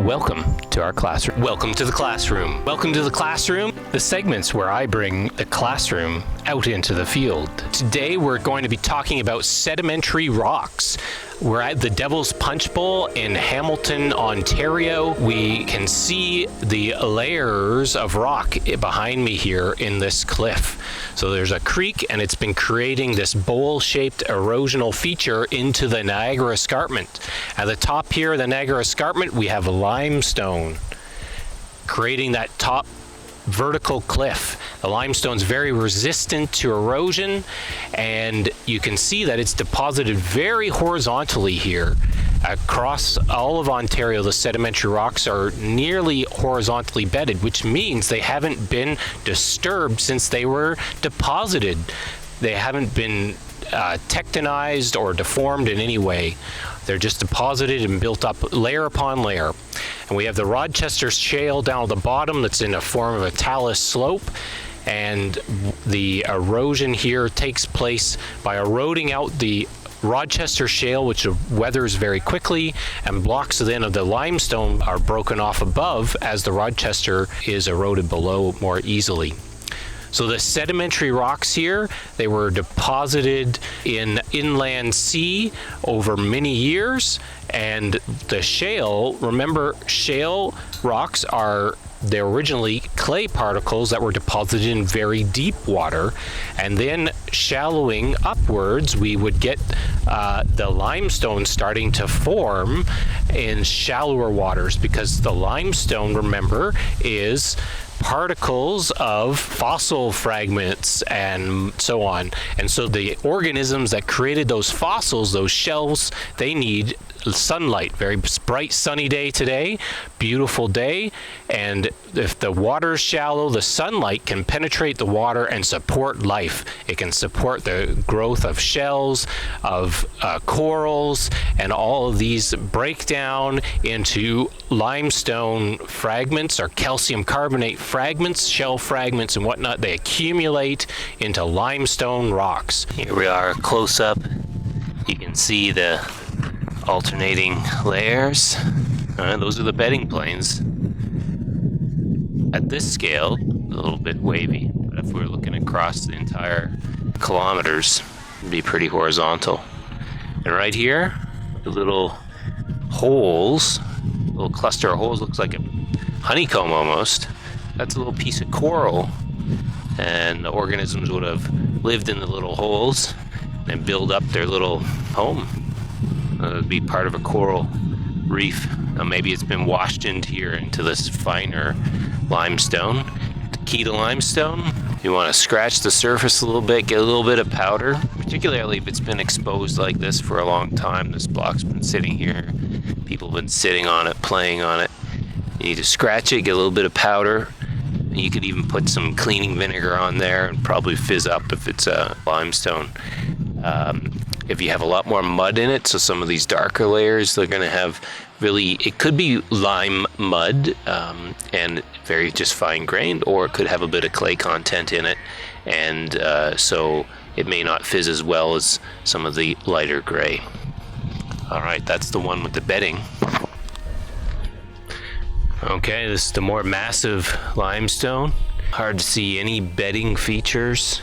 Welcome to our classroom. Welcome to the classroom. Welcome to the classroom, the segments where I bring the classroom out into the field. Today we're going to be talking about sedimentary rocks. We're at the Devil's Punchbowl in Hamilton, Ontario. We can see the layers of rock behind me here in this cliff. So there's a creek and it's been creating this bowl-shaped erosional feature into the Niagara Escarpment. At the top here of the Niagara Escarpment, we have limestone creating that top vertical cliff. The limestone's very resistant to erosion, and you can see that it's deposited very horizontally here. Across all of Ontario, the sedimentary rocks are nearly horizontally bedded, which means they haven't been disturbed since they were deposited. They haven't been tectonized or deformed in any way. They're just deposited and built up layer upon layer. And we have the Rochester Shale down at the bottom that's in a form of a talus slope. And the erosion here takes place by eroding out the Rochester Shale, which weathers very quickly, and blocks then of the limestone are broken off above as the Rochester is eroded below more easily. So the sedimentary rocks here, they were deposited in inland sea over many years, and the shale, remember, shale rocks they're originally clay particles that were deposited in very deep water, and then shallowing upwards, we would get the limestone starting to form in shallower waters, because the limestone, remember, is particles of fossil fragments and so on. And so the organisms that created those fossils, those shells, they need sunlight. Very bright sunny day today, beautiful day, and if the water is shallow, the sunlight can penetrate the water and support life. It can support the growth of shells, of corals, and all of these break down into limestone fragments or calcium carbonate fragments, shell fragments and whatnot. They accumulate into limestone rocks. Here we are close up. You can see the alternating layers. Those are the bedding planes. At this scale, a little bit wavy, but if we're looking across the entire kilometers, it'd be pretty horizontal. And right here, the little holes, little cluster of holes, looks like a honeycomb almost. That's a little piece of coral, and the organisms would have lived in the little holes and build up their little home. It would be part of a coral reef. Maybe it's been washed into this finer limestone. The key to limestone, you want to scratch the surface a little bit, get a little bit of powder, particularly if it's been exposed like this for a long time. This block's been sitting here. People have been sitting on it, playing on it. You need to scratch it, get a little bit of powder. You could even put some cleaning vinegar on there and probably fizz up if it's a limestone. If you have a lot more mud in it, so some of these darker layers, they're going to have it could be lime mud and very just fine grained, or it could have a bit of clay content in it, and so it may not fizz as well as some of the lighter gray. All right, that's the one with the bedding. Okay, this is the more massive limestone. Hard to see any bedding features.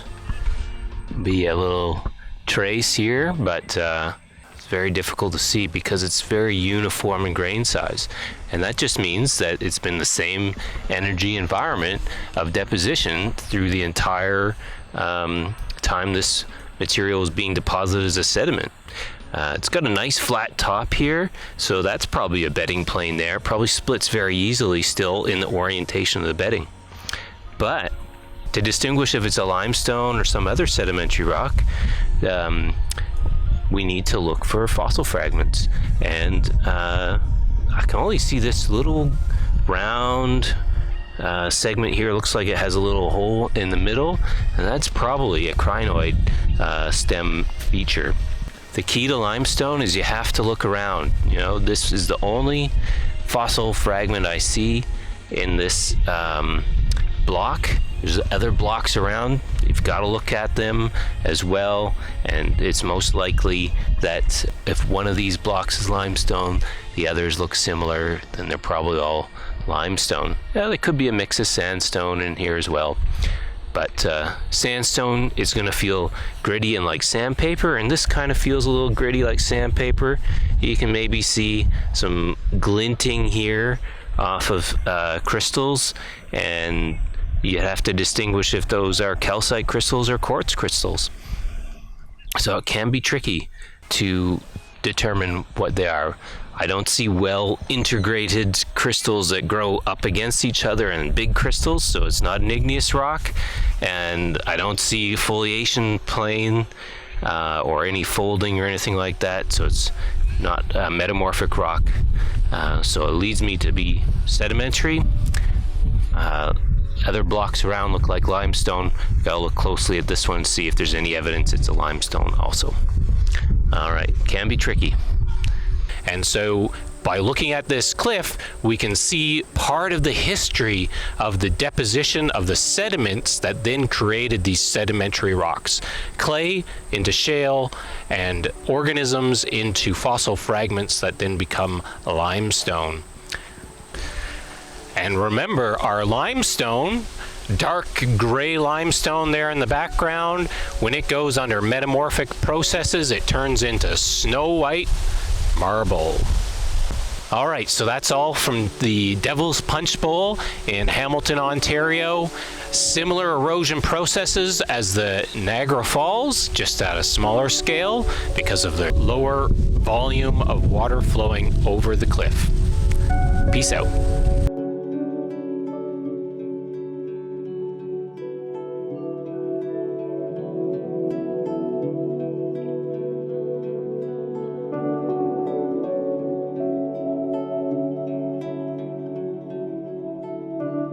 Be a little trace here, but it's very difficult to see because it's very uniform in grain size, and that just means that it's been the same energy environment of deposition through the entire time this material is being deposited as a sediment. It's got a nice flat top here, so that's probably a bedding plane there. Probably splits very easily still in the orientation of the bedding. But to distinguish if it's a limestone or some other sedimentary rock, we need to look for fossil fragments. And I can only see this little round segment here. Looks like it has a little hole in the middle, and that's probably a crinoid stem feature. The key to limestone is you have to look around. This is the only fossil fragment I see in this block. There's other blocks around you've got to look at them as well, and it's most likely that if one of these blocks is limestone, the others look similar, then they're probably all limestone. Yeah, there could be a mix of sandstone in here as well, but sandstone is going to feel gritty and like sandpaper, and this kind of feels a little gritty like sandpaper. You can maybe see some glinting here off of crystals, and you have to distinguish if those are calcite crystals or quartz crystals. So it can be tricky to determine what they are. I don't see well integrated crystals that grow up against each other and big crystals, so it's not an igneous rock. And I don't see foliation plane or any folding or anything like that, so it's not a metamorphic rock. So it leads me to be sedimentary. Other blocks around look like limestone. Gotta look closely at this one, see if there's any evidence it's a limestone also. All right, can be tricky. And so by looking at this cliff, we can see part of the history of the deposition of the sediments that then created these sedimentary rocks. Clay into shale, and organisms into fossil fragments that then become limestone. And remember, our limestone, dark gray limestone there in the background, when it goes under metamorphic processes, it turns into snow white marble. All right, so that's all from the Devil's Punchbowl in Hamilton, Ontario. Similar erosion processes as the Niagara Falls, just at a smaller scale because of the lower volume of water flowing over the cliff. Peace out.